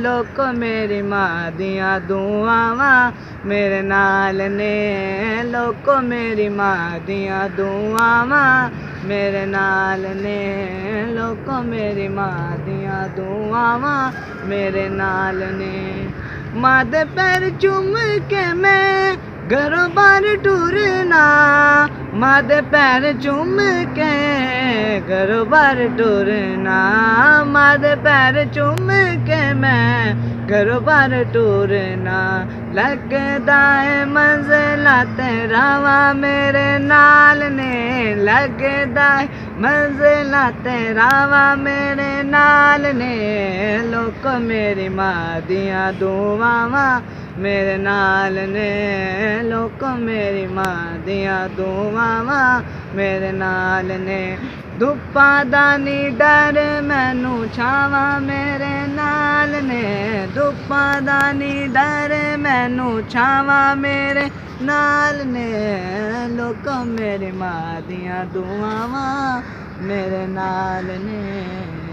ਲੋਕੋ ਮੇਰੀ ਮਾਂ ਦੀਆਂ ਦੁਆਵਾਂ ਮੇਰੇ ਨਾਲ ਨੇ ਲੋਕੋ ਮੇਰੀ ਮਾਂ ਦੀਆਂ ਦੁਆਵਾਂ ਮੇਰੇ ਨਾਲ ਨੇ ਲੋਕੋ ਮੇਰੀ ਮਾਂ ਦੀਆਂ ਦੁਆਵਾਂ ਮੇਰੇ ਨਾਲ ਨੇ ਮਾਂ ਦੇ ਪੈਰ ਚੁੰਮ ਕੇ ਮੈਂ घरों बाहर टूरना माँ दे पैर चूम के घरों बाहर टूरना माँ दे पैर चूम के मैं घरों बाहर टूरना लगदा है मंजिला तेरा वा मेरे नाल ने लगदा है मंजिला तेरा वा मेरे नाल ने लोको मेरी माँ दियां दुआवां मेरे नाल ने लोको मेरी माँ दियां दुआवां मेरे नाल ने धुप्पा दा नी डर मैनू छावां मेरे नाल ने धुप्पा दा नी डर मैनू छावां मेरे नाल ने लोको मेरी माँ दियां दुआवां मेरे नाल ने।